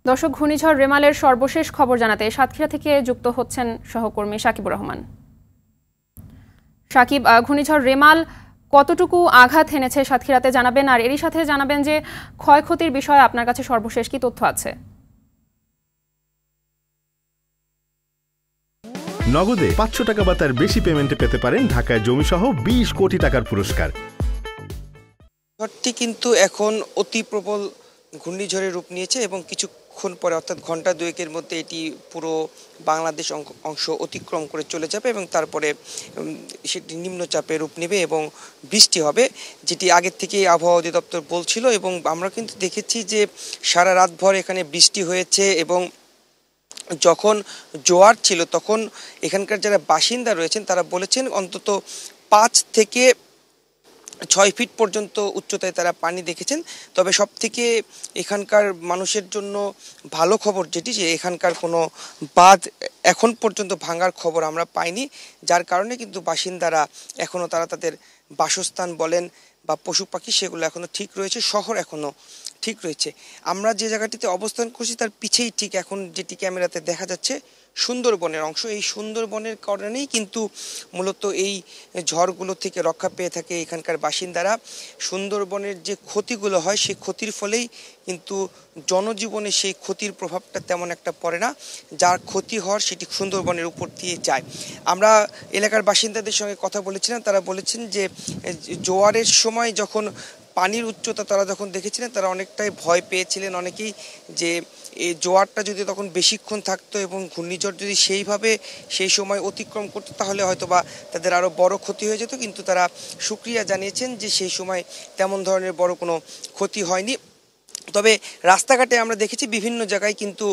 দর্শক, ঘূর্ণিঝড় রেমালের সর্বশেষ খবর জানাতে সাতক্ষীরা থেকে যুক্ত হচ্ছেন সহকর্মী সাকিবুর রহমান। সাকিব, ঘূর্ণিঝড় রেমাল কতটুকু আঘাত এনেছে সাতক্ষীরাতে জানাবেন, আর এরই সাথে জানাবেন যে ক্ষয়ক্ষতির বিষয়ে আপনার কাছে সর্বশেষ কি তথ্য আছে? নগদে 500 টাকা বা তার বেশি পেমেন্টে পেতে পারেন ঢাকায় জমিসহ 20 কোটি টাকার পুরস্কার। ঝড়টি কিন্তু এখন অতি প্রবল ঘূর্ণিঝড়ের রূপ নিয়েছে এবং কিছুক্ষণ পরে অর্থাৎ ঘন্টা দুয়েকের মধ্যে এটি পুরো বাংলাদেশ অংশ অতিক্রম করে চলে যাবে এবং তারপরে সেটি নিম্নচাপে রূপ নেবে এবং বৃষ্টি হবে, যেটি আগের থেকেই আবহাওয়া অধিদপ্তর বলছিল। এবং আমরা কিন্তু দেখেছি যে সারা রাতভর এখানে বৃষ্টি হয়েছে এবং যখন জোয়ার ছিল তখন এখানকার যারা বাসিন্দা রয়েছেন তারা বলেছেন অন্তত 5 থেকে 6 ফিট পর্যন্ত উচ্চতায় তারা পানি দেখেছেন। তবে সব থেকে এখানকার মানুষের জন্য ভালো খবর যেটি, যে এখানকার কোনো বাঁধ এখন পর্যন্ত ভাঙার খবর আমরা পাইনি, যার কারণে কিন্তু বাসিন্দারা এখনও তাদের বাসস্থান বলেন বা পশু পাখি সেগুলো এখনও ঠিক রয়েছে, শহর এখনও ঠিক রয়েছে। আমরা যে জায়গাটিতে অবস্থান করছি তার পিছেই ঠিক এখন যেটি ক্যামেরাতে দেখা যাচ্ছে সুন্দরবনের অংশ। এই সুন্দরবনের কারণেই কিন্তু মূলত এই ঝড়গুলো থেকে রক্ষা পেয়ে থাকে এখানকার বাসিন্দারা। সুন্দরবনের যে ক্ষতিগুলো হয় সেই ক্ষতির ফলেই কিন্তু জনজীবনে সেই ক্ষতির প্রভাবটা তেমন একটা পড়ে না, যার ক্ষতি হওয়ার সেটি সুন্দরবনের উপর দিয়ে যায়। আমরা এলাকার বাসিন্দাদের সঙ্গে কথা বলেছিলাম, তারা বলেছেন যে জোয়ারের সময় যখন পানির উচ্চতা তারা যখন দেখেছিলেন তারা অনেকটাই ভয় পেয়েছিলেন অনেকেই, যে এই জোয়ারটা যদি তখন বেশিক্ষণ থাকতো এবং ঘূর্ণিঝড় যদি সেইভাবে সেই সময় অতিক্রম করতো তাহলে হয়তো বা তাদের আরও বড় ক্ষতি হয়ে যেত। কিন্তু তারা শুকরিয়া জানিয়েছেন যে সেই সময় তেমন ধরনের বড় কোনো ক্ষতি হয়নি। তবে রাস্তাঘাটে আমরা দেখেছি বিভিন্ন জায়গায় কিন্তু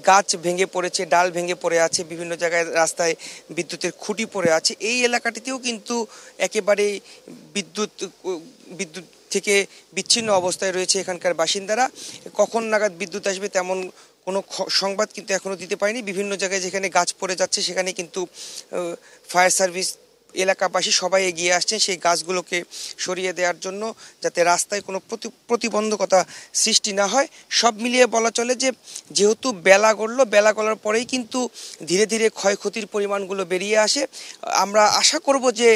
গাছ ভেঙে পড়েছে, ডাল ভেঙে পড়ে আছে, বিভিন্ন জায়গায় রাস্তায় বিদ্যুতের খুঁটি পড়ে আছে। এই এলাকাটিতেও কিন্তু একেবারেই বিদ্যুৎ থেকে বিচ্ছিন্ন অবস্থায় রয়েছে এখানকার বাসিন্দারা। কখন নাগাদ বিদ্যুৎ আসবে তেমন কোনো সংবাদ কিন্তু এখনও দিতে পারেনি। বিভিন্ন জায়গায় যেখানে গাছ পড়ে যাচ্ছে সেখানে কিন্তু ফায়ার সার্ভিস, এলাকাবাসী সবাই এগিয়ে আসছেন সেই গাছগুলোকে সরিয়ে দেওয়ার জন্য, যাতে রাস্তায় কোনো প্রতিবন্ধকতা সৃষ্টি না হয়। সব মিলিয়ে বলা চলে যে যেহেতু বেলা গড়ার পরেই কিন্তু ধীরে ধীরে ক্ষয়ক্ষতির পরিমাণগুলো বেরিয়ে আসে। আমরা আশা করব যে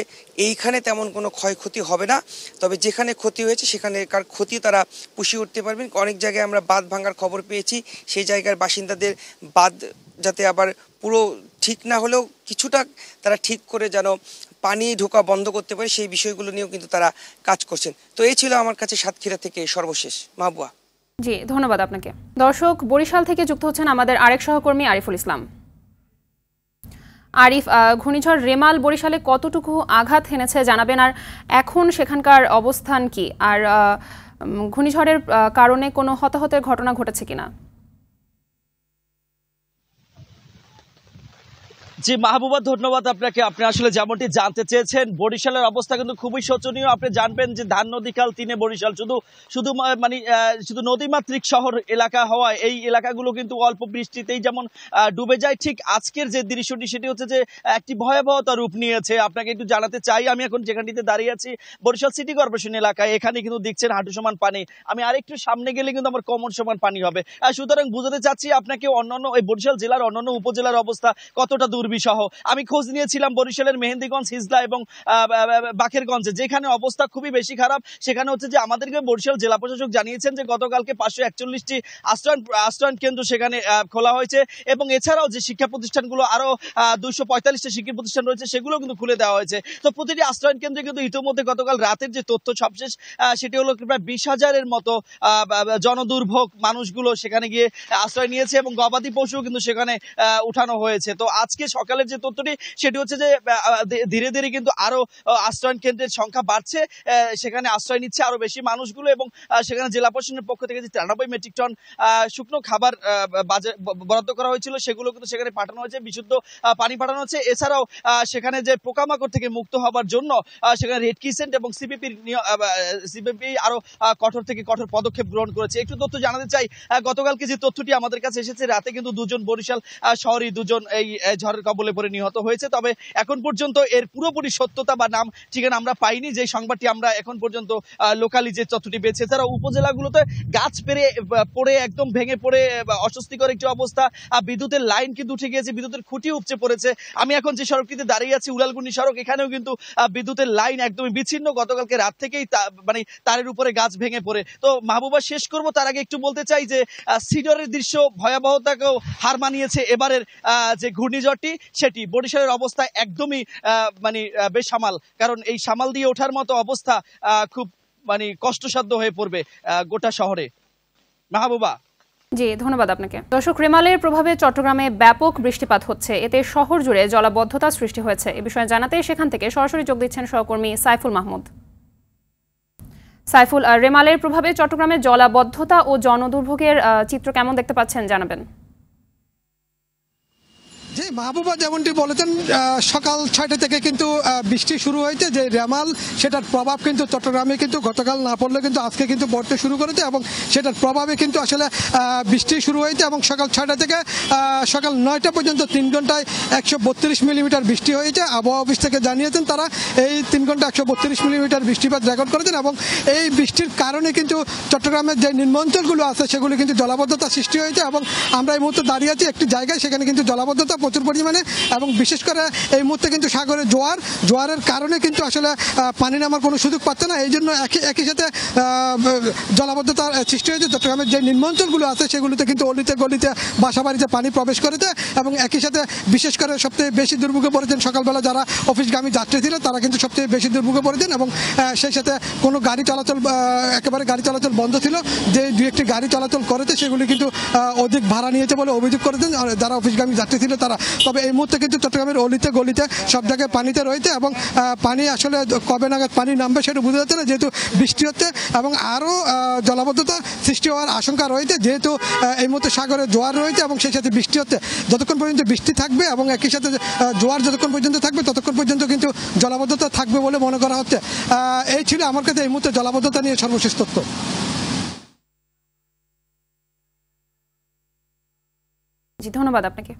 এইখানে তেমন কোনো ক্ষয়ক্ষতি হবে না, তবে যেখানে ক্ষতি হয়েছে সেখানেকার ক্ষতি তারা পুষিয়ে উঠতে পারবেন। অনেক জায়গায় আমরা বাঁধ ভাঙার খবর পেয়েছি, সেই জায়গার বাসিন্দাদের বাঁধ যাতে আবার পুরো ঠিক না হলেও কিছুটা তারা ঠিক করে যেন পানি ঢোকা বন্ধ করতে পারে সেই বিষয়গুলো নিয়েও কিন্তু তারা কাজ করছেন। তো এই ছিল আমার কাছে সাতক্ষীরা থেকে সর্বশেষ। মাহবুবা। জি, ধন্যবাদ আপনাকে। দর্শক, বরিশাল থেকে যুক্ত হচ্ছেন আমাদের আরেক সহকর্মী আরিফুল ইসলাম। আরিফ, ঘূর্ণিঝড় রেমাল বরিশালে কতটুকু আঘাত এনেছে জানাবেন, আর এখন সেখানকার অবস্থান কি, আর ঘূর্ণিঝড়ের কারণে কোনো হতাহতের ঘটনা ঘটেছে কিনা? জি মাহবুবা, ধন্যবাদ আপনাকে। আপনি আসলে যেমনটি জানতে চেয়েছেন, বরিশালের অবস্থা কিন্তু খুবই শোচনীয়। আপনি জানবেন যে ধান নদীখাল তিনে বরিশাল শুধু মানে শুধু নদীমাতৃক শহর এলাকা হওয়ায় এই এলাকাগুলো কিন্তু অল্প বৃষ্টিতেই যেমন ডুবে যায়, ঠিক আজকের যে দৃশ্যটি সেটি হচ্ছে যে একটি ভয়াবহতা রূপ নিয়েছে। আপনাকে একটু জানাতে চাই, আমি এখন যেখানটিতে দাঁড়িয়ে আছি বরিশাল সিটি কর্পোরেশন এলাকায়, এখানে কিন্তু দেখছেন হাঁটু সমান পানি। আমি আরেকটু সামনে গেলে কিন্তু আমার কোমর সমান পানি হবে। সুতরাং বুঝাতে চাচ্ছি আপনাকে অন্যান্য এই বরিশাল জেলার অন্যান্য উপজেলার অবস্থা কতটা দুর্বিষহ। আমি খোঁজ নিয়েছিলাম বরিশালের মেহেন্দিগঞ্জ, হিজলা এবং বাকেরগঞ্জে, যেখানে অবস্থা খুবই বেশি খারাপ। সেখানে হচ্ছে যে আমাদেরকে বরিশাল জেলা প্রশাসক জানিয়েছেন যে গতকালকে 541টি আশ্রয়ণ কেন্দ্র সেখানে খোলা হয়েছে এবং এছাড়াও যে শিক্ষা প্রতিষ্ঠানগুলো আরো 245টা শিক্ষা প্রতিষ্ঠান রয়েছে সেগুলো কিন্তু খুলে দেওয়া হয়েছে। তো প্রতিটি আশ্রয়ণ কেন্দ্রে কিন্তু ইতিমধ্যে গতকাল রাতের যে তথ্য সবশেষ সেটি হলো প্রায় 20,000-এর মতো জনদুর্ভোগ মানুষগুলো সেখানে গিয়ে আশ্রয় নিয়েছে এবং গবাদি পশু কিন্তু সেখানে উঠানো হয়েছে। তো আজকে সকালের যে তথ্যটি সেটি হচ্ছে যে ধীরে ধীরে কিন্তু আরো আশ্রয়ণ কেন্দ্রের সংখ্যা বাড়ছে, সেখানে আশ্রয় নিচ্ছে আরো বেশি মানুষগুলো এবং সেখানে জেলা প্রশাসনের পক্ষ থেকে যে 93 মেট্রিক টন শুকনো খাবার বরাদ্দ করা হয়েছিল সেগুলো কিন্তু সেখানে পাঠানো হয়েছে, বিশুদ্ধ পানি পাঠানো হচ্ছে। এছাড়াও সেখানে যে পোকামাকড় থেকে মুক্ত হবার জন্য সেখানে রেড ক্রিসেন্ট এবং সিপিপি আরো কঠোর থেকে কঠোর পদক্ষেপ গ্রহণ করেছে। একটু তথ্য জানাতে চাই, গতকালকে যে তথ্যটি আমাদের কাছে এসেছে, রাতে কিন্তু দুজন বরিশাল শহরে দুজন এই ঝড়ের কবলে পড়ে নিহত হয়েছে। তবে এখন পর্যন্ত এর পুরোপুরি সত্যতা বা নাম ঠিকানা আমরা পাইনি। যে সংবাদটি আমরা এখন পর্যন্ত লোকালি যে তথ্যটি পেয়েছে, এছাড়া উপজেলাগুলোতে গাছ পড়ে একদম ভেঙে পড়ে অস্বস্তিকর একটি অবস্থা। বিদ্যুতের লাইন কিন্তু উঠে গিয়েছে, বিদ্যুতের খুঁটি উপচে পড়েছে। আমি এখন যে সড়কটিতে দাঁড়িয়ে আছি উলালগুনি সড়ক, এখানেও কিন্তু বিদ্যুতের লাইন একদমই বিচ্ছিন্ন। গতকালকে রাত থেকেই মানে তারের উপরে গাছ ভেঙে পড়ে। তো মাহবুবা, শেষ করব তার আগে একটু বলতে চাই যে সিডরের দৃশ্য ভয়াবহতাকেও হার মানিয়েছে এবারের যে ঘূর্ণিঝড়টি, সেটি বরিশালের অবস্থা একদমই মানে বেসামাল। কারণ এই সামাল দিয়ে ওঠার মতো অবস্থা খুব মানে কষ্টসাধ্য হয়ে পড়বে গোটা শহরে। মাহবুবা। জি, ধন্যবাদ আপনাকে। দর্শক, রেমালের প্রভাবে চট্টগ্রামে ব্যাপক বৃষ্টিপাত হচ্ছে, এতে শহর জুড়ে জলাবদ্ধতা সৃষ্টি হয়েছে। এ বিষয়ে জানাতে সেখান থেকে সরাসরি যোগ দিচ্ছেন সহকর্মী সাইফুল মাহমুদ। সাইফুল, রেমালের প্রভাবে চট্টগ্রামে জলাবদ্ধতা ও জনদুর্ভোগের চিত্র কেমন দেখতে পাচ্ছেন জানাবেন। জি মাহবুবা, যেমনটি বলেছেন সকাল 6টা থেকে কিন্তু বৃষ্টি শুরু হয়েছে। যে রেমাল সেটার প্রভাব কিন্তু চট্টগ্রামে কিন্তু গতকাল না পড়লে কিন্তু আজকে কিন্তু পড়তে শুরু করেছে এবং সেটার প্রভাবে কিন্তু আসলে বৃষ্টি শুরু হয়েছে এবং সকাল 6টা থেকে সকাল 9টা পর্যন্ত 3 ঘন্টায় 132 মিলিমিটার বৃষ্টি হয়েছে। আবহাওয়া অফিস থেকে জানিয়েছেন তারা এই 3 ঘন্টা 132 মিলিমিটার বৃষ্টিপাত রেকর্ড করেছেন এবং এই বৃষ্টির কারণে কিন্তু চট্টগ্রামের যে নিম্নাঞ্চলগুলো আছে সেগুলো কিন্তু জলাবদ্ধতা সৃষ্টি হয়েছে এবং আমরা এই মুহূর্তে দাঁড়িয়ে আছি একটি জায়গায়, সেখানে কিন্তু জলাবদ্ধতা প্রচুর পরিমাণে এবং বিশেষ করে এই মুহূর্তে কিন্তু সাগরে জোয়ারের কারণে কিন্তু আসলে পানি নামার কোনো সুযোগ পাচ্ছে না। এই জন্য একই সাথে জলাবদ্ধতার সৃষ্টি হয়েছে। চট্টগ্রামের যে নিম্নাঞ্চলগুলো আছে সেগুলোতে কিন্তু অলিতে গলিতে বাসাবাড়িতে পানি প্রবেশ করেছে এবং একই সাথে বিশেষ করে সবচেয়ে বেশি দুর্ভোগে পড়েছেন সকালবেলা যারা অফিসগামী যাত্রী ছিলেন, তারা কিন্তু সবচেয়ে বেশি দুর্ভোগে পড়েছেন এবং সেই সাথে কোনো গাড়ি চলাচল একেবারে গাড়ি চলাচল বন্ধ ছিল। যে দু একটি গাড়ি চলাচল করেছে সেগুলি কিন্তু অধিক ভাড়া নিয়েছে বলে অভিযোগ করেছেন যারা অফিসগামী যাত্রী ছিল তারা। তবে এই মুহূর্তে কিন্তু চট্টগ্রামের অলিতে গলিতে সব জায়গায় পানিতে রয়েছে এবং পানি আসলে কবে নাগাদ পানি নামবে সেটা বোঝা যাচ্ছে না, যেহেতু বৃষ্টি হচ্ছে এবং আরও জলাবদ্ধতা সৃষ্টি হওয়ার আশঙ্কা রয়েছে, যেহেতু এই মুহূর্তে সাগরে জোয়ার রয়েছে এবং সেই সাথে বৃষ্টি হচ্ছে। যতক্ষণ পর্যন্ত বৃষ্টি থাকবে এবং একই সাথে জোয়ার যতক্ষণ পর্যন্ত থাকবে ততক্ষণ পর্যন্ত কিন্তু জলাবদ্ধতা থাকবে বলে মনে করা হচ্ছে। এই ছিল আমার কাছে এই মুহূর্তে জলাবদ্ধতা নিয়ে সর্বশেষ তথ্য। জি, ধন্যবাদ আপনাকে।